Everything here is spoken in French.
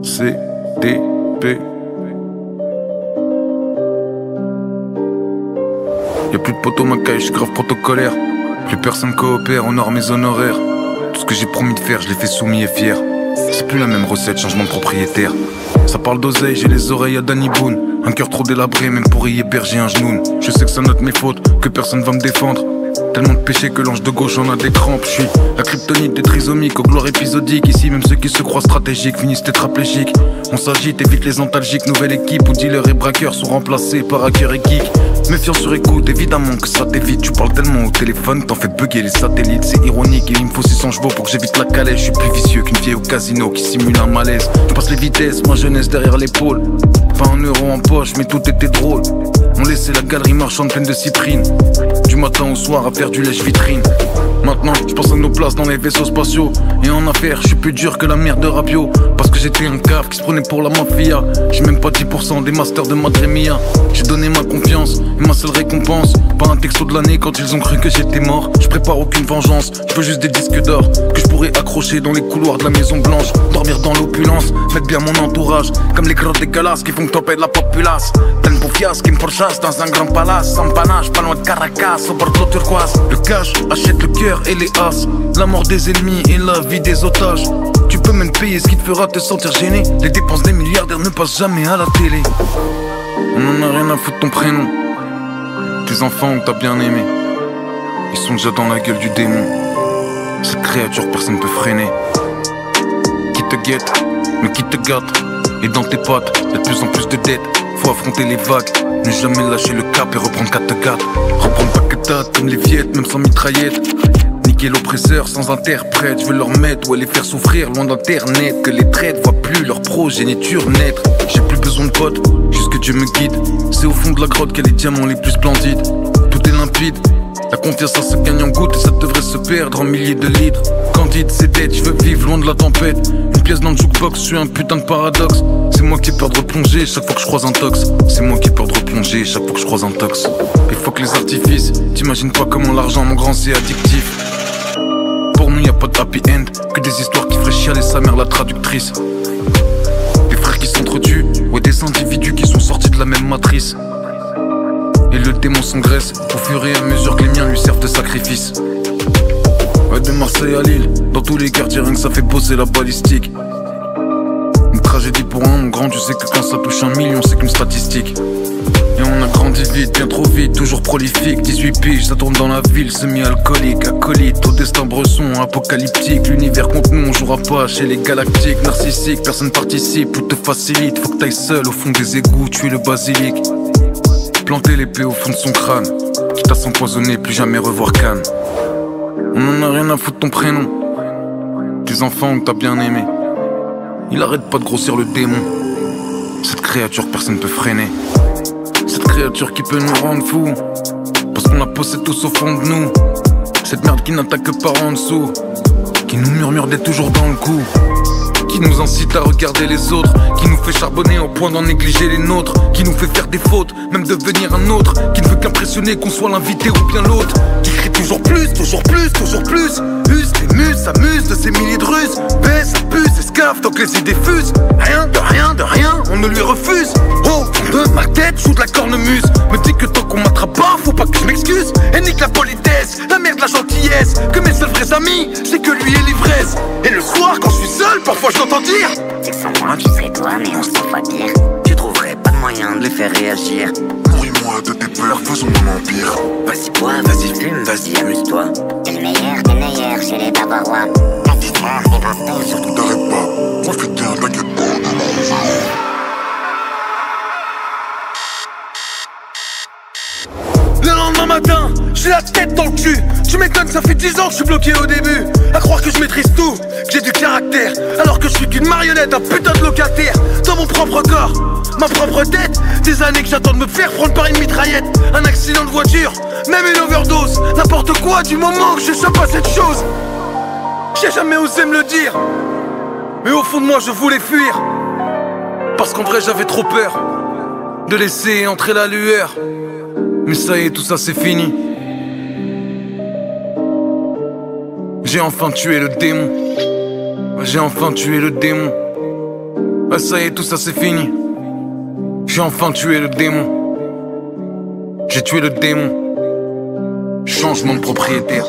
CDP. Y'a plus de poteaux Macaille, j'suis grave protocolaire. Plus personne coopère, honore mes honoraires. Tout ce que j'ai promis de faire, je l'ai fait soumis et fier. C'est plus la même recette, changement de propriétaire. Ça parle d'oseille, j'ai les oreilles à Danny Boone. Un cœur trop délabré, même pour y héberger un genou. Je sais que ça note mes fautes, que personne va me défendre. Tellement de péchés que l'ange de gauche en a des crampes. Je suis la kryptonite des trisomiques aux gloires épisodiques. Ici même ceux qui se croient stratégiques finissent tétraplégiques. On s'agite, évite les antalgiques. Nouvelle équipe où dealers et braqueurs sont remplacés par hackers et geeks. Méfiant sur écoute, évidemment que ça t'évite. Tu parles tellement au téléphone, t'en fais bugger les satellites. C'est ironique et il me faut 600 chevaux pour que j'évite la calèche. Je suis plus vicieux qu'une vieille au casino qui simule un malaise. Je passe les vitesses, ma jeunesse derrière l'épaule. Pas un euro en poche, mais tout était drôle. On laissait la galerie marchande pleine de cyprines. Du matin au soir à faire du lèche-vitrine. Maintenant, je pense à nos places dans les vaisseaux spatiaux. Et en affaires, je suis plus dur que la mère de Rabio. Parce que j'étais un cave qui se prenait pour la mafia. J'ai même pas 10% des masters de Madre Mia. J'ai donné ma confiance et ma seule récompense. Pas un texto de l'année quand ils ont cru que j'étais mort. Je prépare aucune vengeance, je veux juste des disques d'or que je pourrais accrocher dans les couloirs de la Maison Blanche. Dormir dans l'opulence, mettre bien mon entourage. Comme les grottes dégueulasses qui font que t'empêches la populace. T'as une paufiasse qui me pourchasse dans un grand palace. Sans panache, pas loin de Caracas, au bord de l'eau turquoise. Le cash achète le cœur et les as. La mort des ennemis et la vie des otages. Tu peux même payer ce qui te fera te sentir gêné. Les dépenses des milliardaires ne passent jamais à la télé. On en a rien à foutre de ton prénom. Tes enfants on t'a bien aimé. Ils sont déjà dans la gueule du démon. Cette créature personne peut freiner. Qui te guette, mais qui te gâte. Et dans tes pattes, y'a de plus en plus de dettes. Faut affronter les vagues, ne jamais lâcher le cap et reprendre 4-4. Reprendre pas que date comme les viettes, même sans mitraillette. Niquer l'oppresseur sans interprète. Je veux leur mettre ou les faire souffrir loin d'internet. Que les traites voient plus leur progéniture naître. J'ai plus besoin de potes, juste que Dieu me guide. C'est au fond de la grotte qu'il y a les diamants les plus splendides. Tout est limpide, la confiance ça se gagne en gouttes et ça devrait se perdre en milliers de litres. Candide, c'est dead, je veux vivre loin de la tempête. Une pièce dans le jukebox, je suis un putain de paradoxe. C'est moi qui ai peur de replonger chaque fois que je croise un tox. C'est moi qui ai peur de replonger chaque fois que je croise un tox. Il faut que les artifices, t'imagines pas comment l'argent mon grand c'est addictif. Pour nous y a pas de happy end, que des histoires qui feraient chialer sa mère la traductrice. Des frères qui s'entretuent, ouais des individus qui sont sortis de la même matrice. Et le démon s'engraisse au fur et à mesure que les miens lui servent de sacrifice. Ouais, de Marseille à Lille, dans tous les quartiers rien que ça fait bosser la balistique. Une tragédie pour un, mon grand, tu sais que quand ça touche 1 million c'est qu'une statistique. Et on a grandi vite, bien trop vite, toujours prolifique. 18 piges, ça tourne dans la ville, semi-alcoolique. Acolyte, au destin bresson, apocalyptique. L'univers contre nous, on jouera pas chez les galactiques. Narcissique, personne participe, tout te facilite. Faut que t'ailles seul au fond des égouts, tuer le basilic. Planter l'épée au fond de son crâne, quitte à s'empoisonner, plus jamais revoir Cannes. On en a rien à foutre de ton prénom. Tes enfants on t'a bien aimé. Il arrête pas de grossir le démon. Cette créature personne peut freiner. Cette créature qui peut nous rendre fous. Parce qu'on la possède tous au fond de nous. Cette merde qui n'attaque que par en dessous. Qui nous murmure d'être toujours dans le coup. Qui nous incite à regarder les autres. Qui nous fait charbonner au point d'en négliger les nôtres. Qui nous fait faire des fautes, même devenir un autre. Qui ne veut qu'impressionner qu'on soit l'invité ou bien l'autre. Qui crie toujours plus, toujours plus, toujours plus. Use les muses, s'amuse de ces milliers de ruses. Baisse, abuse, escave, tant que les idées fusent. Rien, de rien, on ne lui refuse. Oh, fond de ma tête, joue de la cornemuse. Me dit que tant qu'on m'attrape pas, faut pas que je m'excuse. Et nique la politesse, la merde, la gentillesse. Que mes seuls vrais amis, c'est que lui et l'ivresse. Et le soir, quand je suis seul, parfois je l'entends dire. C'est que sans moi, tu serais toi, mais on 100 fois pire. Tu trouverais pas de moyen de les faire réagir. Nourris-moi de tes peurs, faisons mon empire. Vas-y bois, vas-y fume, vas-y amuse-toi. T'es le meilleur des meilleurs chez les Bavarois. T'inquiète-moi, je m'en vais pas, surtout t'arrêtes pas. Profite bien, t'inquiète pas, Le lendemain matin, j'ai la tête dans le cul. Tu m'étonnes, ça fait 10 ans que je suis bloqué au début. À croire que je maîtrise tout, que j'ai du caractère. Alors que je suis qu'une marionnette, un putain de locataire. Dans mon propre corps, ma propre tête. Des années que j'attends de me faire prendre par une mitraillette. Un accident de voiture, même une overdose. N'importe quoi du moment que j'échappe à cette chose. J'ai jamais osé me le dire. Mais au fond de moi je voulais fuir. Parce qu'en vrai j'avais trop peur de laisser entrer la lueur. Mais ça y est, tout ça c'est fini. J'ai enfin tué le démon. J'ai enfin tué le démon. Ah ça y est, tout ça c'est fini. J'ai enfin tué le démon. J'ai tué le démon. Changement de propriétaire.